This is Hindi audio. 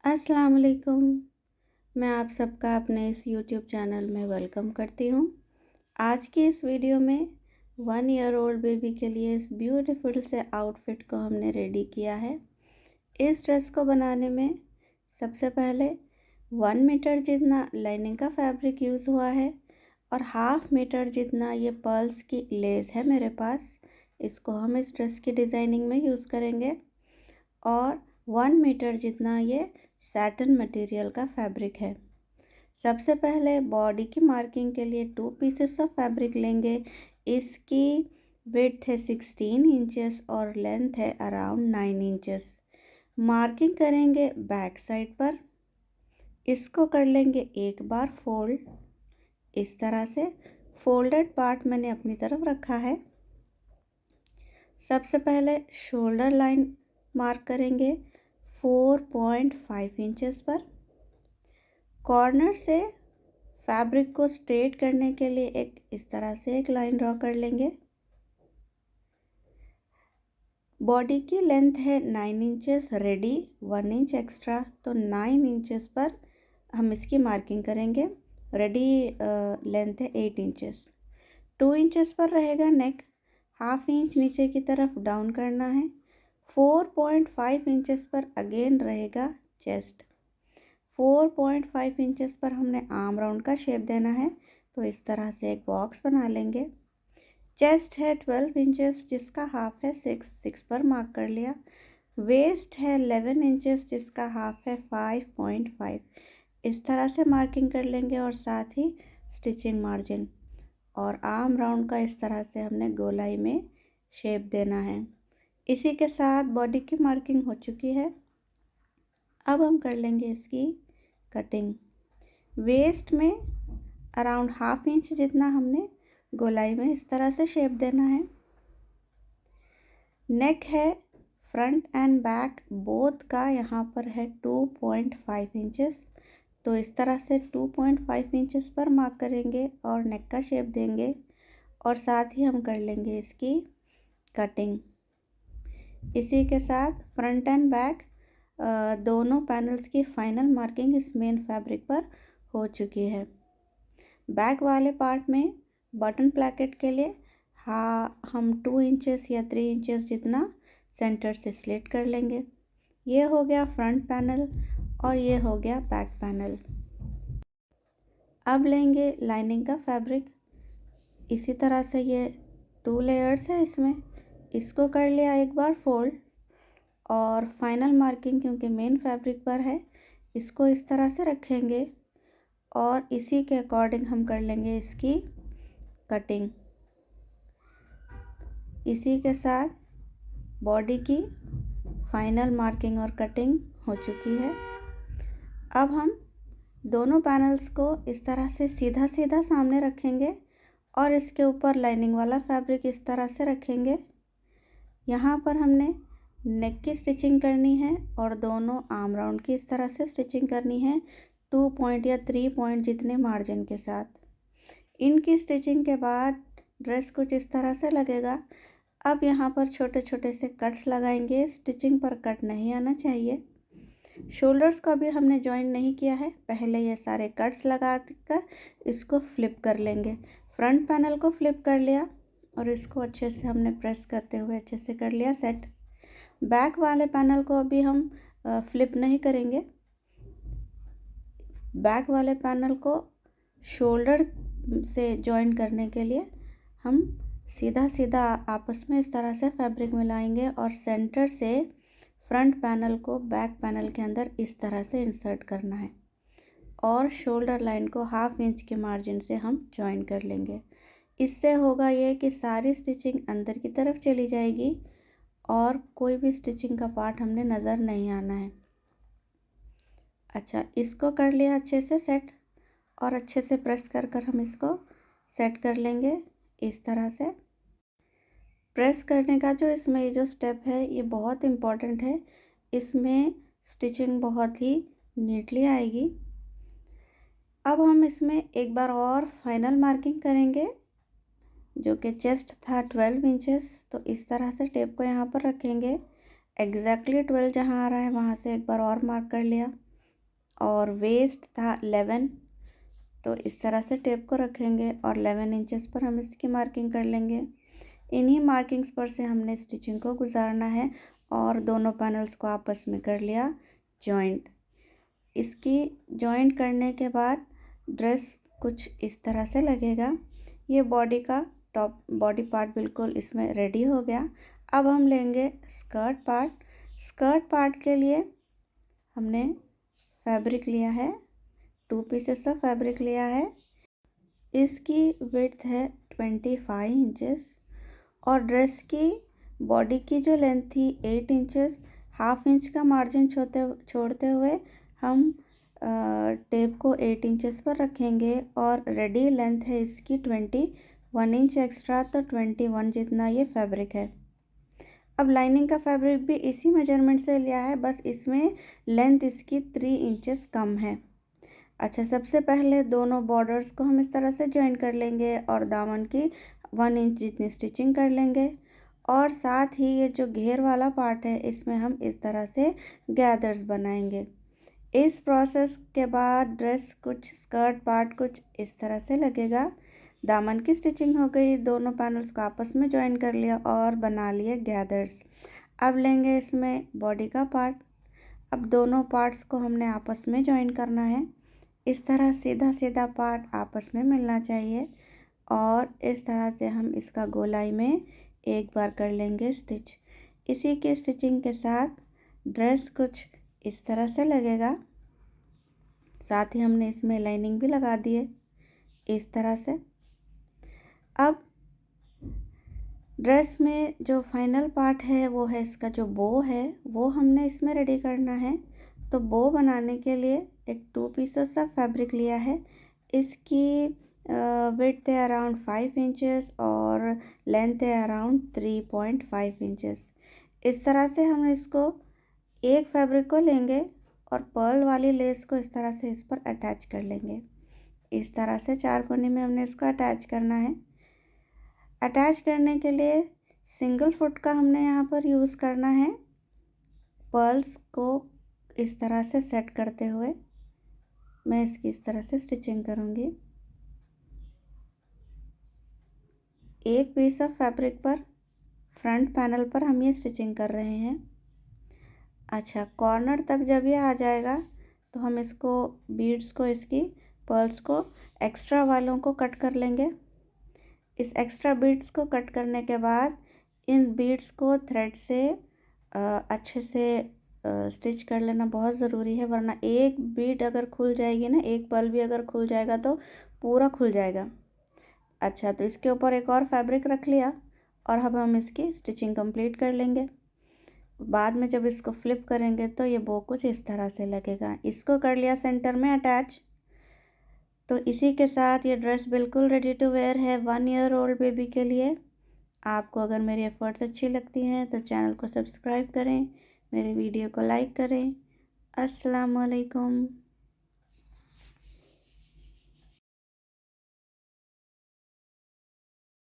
अस्सलाम वालेकुम। मैं आप सबका अपने इस यूट्यूब चैनल में वेलकम करती हूँ। आज की इस वीडियो में 1 ईयर ओल्ड बेबी के लिए इस ब्यूटीफुल से आउटफिट को हमने रेडी किया है। इस ड्रेस को बनाने में सबसे पहले 1 मीटर जितना लाइनिंग का फैब्रिक यूज़ हुआ है और 1/2 मीटर जितना ये पर्ल्स की लेस है मेरे पास। इसको हम इस ड्रेस की डिज़ाइनिंग में यूज़ करेंगे और 1 मीटर जितना ये सैटिन मटेरियल का फैब्रिक है। सबसे पहले बॉडी की मार्किंग के लिए 2 पीसेस ऑफ फैब्रिक लेंगे। इसकी विड्थ है 16 इंचेस और लेंथ है अराउंड 9 इंचेस। मार्किंग करेंगे बैक साइड पर। इसको कर लेंगे एक बार फोल्ड। इस तरह से फोल्डेड पार्ट मैंने अपनी तरफ रखा है। सबसे पहले शोल्डर लाइन मार्क करेंगे 4.5 इंचेस पर। कॉर्नर से फैब्रिक को स्ट्रेट करने के लिए इस तरह से एक लाइन ड्रॉ कर लेंगे। बॉडी की लेंथ है 9 इंचेस रेडी, 1 इंच एक्स्ट्रा, तो 9 इंचेस पर हम इसकी मार्किंग करेंगे। रेडी लेंथ है 8 इंचेस। 2 इंचेस पर रहेगा नेक, 1/2 इंच नीचे की तरफ डाउन करना है। 4.5 इंचेस पर अगेन रहेगा चेस्ट। 4.5 इंचेस पर हमने आर्म राउंड का शेप देना है, तो इस तरह से एक बॉक्स बना लेंगे। चेस्ट है 12 इंचेस जिसका हाफ है 6 पर मार्क कर लिया। वेस्ट है 11 इंचेस जिसका हाफ है 5.5। इस तरह से मार्किंग कर लेंगे और साथ ही स्टिचिंग मार्जिन और आर्म राउंड का इस तरह से हमने गोलाई में शेप देना है। इसी के साथ बॉडी की मार्किंग हो चुकी है। अब हम कर लेंगे इसकी कटिंग। वेस्ट में अराउंड 1/2 इंच जितना हमने गोलाई में इस तरह से शेप देना है। नेक है फ्रंट एंड बैक बोथ का यहाँ पर है 2.5 इंचेस, तो इस तरह से 2.5 इंचेस पर मार्क करेंगे और नेक का शेप देंगे और साथ ही हम कर लेंगे इसकी कटिंग। इसी के साथ फ्रंट एंड बैक दोनों पैनल्स की फाइनल मार्किंग इस मेन फैब्रिक पर हो चुकी है। बैक वाले पार्ट में बटन प्लैकेट के लिए हम 2 इंचेस या 3 इंचेस जितना सेंटर से स्लिट कर लेंगे। ये हो गया फ्रंट पैनल और ये हो गया बैक पैनल। अब लेंगे लाइनिंग का फैब्रिक। इसी तरह से ये 2 लेयर्स है इसमें। इसको कर लिया एक बार फोल्ड और फाइनल मार्किंग क्योंकि मेन फैब्रिक पर है, इसको इस तरह से रखेंगे और इसी के अकॉर्डिंग हम कर लेंगे इसकी कटिंग। इसी के साथ बॉडी की फाइनल मार्किंग और कटिंग हो चुकी है। अब हम दोनों पैनल्स को इस तरह से सीधा सीधा सामने रखेंगे और इसके ऊपर लाइनिंग वाला फैब्रिक इस तरह से रखेंगे। यहाँ पर हमने नेक की स्टिचिंग करनी है और दोनों आर्म राउंड की इस तरह से स्टिचिंग करनी है 2 पॉइंट या 3 पॉइंट जितने मार्जिन के साथ। इनकी स्टिचिंग के बाद ड्रेस कुछ इस तरह से लगेगा। अब यहाँ पर छोटे छोटे से कट्स लगाएंगे। स्टिचिंग पर कट नहीं आना चाहिए। शोल्डर्स को अभी हमने जॉइन नहीं किया है, पहले ये सारे कट्स लगा कर इसको फ्लिप कर लेंगे। फ्रंट पैनल को फ्लिप कर लिया और इसको अच्छे से हमने प्रेस करते हुए अच्छे से कर लिया सेट। बैक वाले पैनल को अभी हम फ्लिप नहीं करेंगे। बैक वाले पैनल को शोल्डर से जॉइन करने के लिए हम सीधा सीधा आपस में इस तरह से फैब्रिक मिलाएंगे और सेंटर से फ्रंट पैनल को बैक पैनल के अंदर इस तरह से इंसर्ट करना है और शोल्डर लाइन को 1/2 इंच के मार्जिन से हम जॉइन कर लेंगे। इससे होगा ये कि सारी स्टिचिंग अंदर की तरफ चली जाएगी और कोई भी स्टिचिंग का पार्ट हमने नज़र नहीं आना है। अच्छा, इसको कर लिया अच्छे से सेट और अच्छे से प्रेस कर कर हम इसको सेट कर लेंगे। इस तरह से प्रेस करने का जो इसमें जो स्टेप है ये बहुत इम्पॉर्टेंट है। इसमें स्टिचिंग बहुत ही नीटली आएगी। अब हम इसमें एक बार और फाइनल मार्किंग करेंगे जो कि चेस्ट था 12 इंचेस, तो इस तरह से टेप को यहाँ पर रखेंगे। एग्जैक्टली 12 जहाँ आ रहा है वहाँ से एक बार और मार्क कर लिया। और वेस्ट था 11, तो इस तरह से टेप को रखेंगे और 11 इंचेस पर हम इसकी मार्किंग कर लेंगे। इन्हीं मार्किंग्स पर से हमने स्टिचिंग को गुजारना है और दोनों पैनल्स को आपस में कर लिया जॉइंट। इसकी जॉइंट करने के बाद ड्रेस कुछ इस तरह से लगेगा। ये बॉडी का टॉप बॉडी पार्ट बिल्कुल इसमें रेडी हो गया। अब हम लेंगे स्कर्ट पार्ट। स्कर्ट पार्ट के लिए हमने फैब्रिक लिया है, 2 पीसेस ऑफ फैब्रिक लिया है। इसकी विड्थ है 25 इंचेस और ड्रेस की बॉडी की जो लेंथ थी 8 इंचेस। हाफ इंच का मार्जिन छोड़ते हुए हम टेप को 8 इंचेस पर रखेंगे और रेडी लेंथ है इसकी 21 इंच एक्स्ट्रा, तो 21 जितना ये फैब्रिक है। अब लाइनिंग का फैब्रिक भी इसी मेजरमेंट से लिया है, बस इसमें लेंथ इसकी 3 इंचेस कम है। अच्छा, सबसे पहले दोनों बॉर्डर्स को हम इस तरह से ज्वाइन कर लेंगे और दामन की 1 इंच जितनी स्टिचिंग कर लेंगे और साथ ही ये जो घेर वाला पार्ट है इसमें हम इस तरह से गैदर्स बनाएंगे। इस प्रोसेस के बाद ड्रेस कुछ स्कर्ट पार्ट कुछ इस तरह से लगेगा। दामन की स्टिचिंग हो गई, दोनों पैनल्स को आपस में ज्वाइन कर लिया और बना लिए गैदर्स। अब लेंगे इसमें बॉडी का पार्ट। अब दोनों पार्ट्स को हमने आपस में ज्वाइन करना है। इस तरह सीधा सीधा पार्ट आपस में मिलना चाहिए और इस तरह से हम इसका गोलाई में एक बार कर लेंगे स्टिच। इसी के स्टिचिंग के साथ ड्रेस कुछ इस तरह से लगेगा। साथ ही हमने इसमें लाइनिंग भी लगा दी है इस तरह से। अब ड्रेस में जो फाइनल पार्ट है वो है इसका जो बो है, वो हमने इसमें रेडी करना है। तो बो बनाने के लिए एक 2 पीसेस ऑफ फैब्रिक लिया है। इसकी विड्थ है अराउंड 5 इंचेस और लेंथ है अराउंड 3.5 इंचेस। इस तरह से हम इसको एक फैब्रिक को लेंगे और पर्ल वाली लेस को इस तरह से इस पर अटैच कर लेंगे। इस तरह से 4 कोने में हमने इसको अटैच करना है। अटैच करने के लिए सिंगल फुट का हमने यहाँ पर यूज़ करना है। पर्ल्स को इस तरह से सेट करते हुए मैं इसकी इस तरह से स्टिचिंग करूँगी। एक पीस ऑफ फैब्रिक पर फ्रंट पैनल पर हम ये स्टिचिंग कर रहे हैं। अच्छा, कॉर्नर तक जब ये आ जाएगा तो हम इसको बीड्स को इसकी पर्ल्स को एक्स्ट्रा वालों को कट कर लेंगे। इस एक्स्ट्रा बीड्स को कट करने के बाद इन बीड्स को थ्रेड से अच्छे से स्टिच कर लेना बहुत ज़रूरी है, वरना एक बीड अगर खुल जाएगी ना, एक पर्ल भी अगर खुल जाएगा तो पूरा खुल जाएगा। अच्छा, तो इसके ऊपर एक और फैब्रिक रख लिया और अब हम इसकी स्टिचिंग कंप्लीट कर लेंगे। बाद में जब इसको फ्लिप करेंगे तो ये बो कुछ इस तरह से लगेगा। इसको कर लिया सेंटर में अटैच। तो इसी के साथ ये ड्रेस बिल्कुल रेडी टू वेयर है 1 ईयर ओल्ड बेबी के लिए। आपको अगर मेरी एफ़र्ट्स अच्छी लगती हैं तो चैनल को सब्सक्राइब करें, मेरे वीडियो को लाइक करें। अस्सलाम वालेकुम।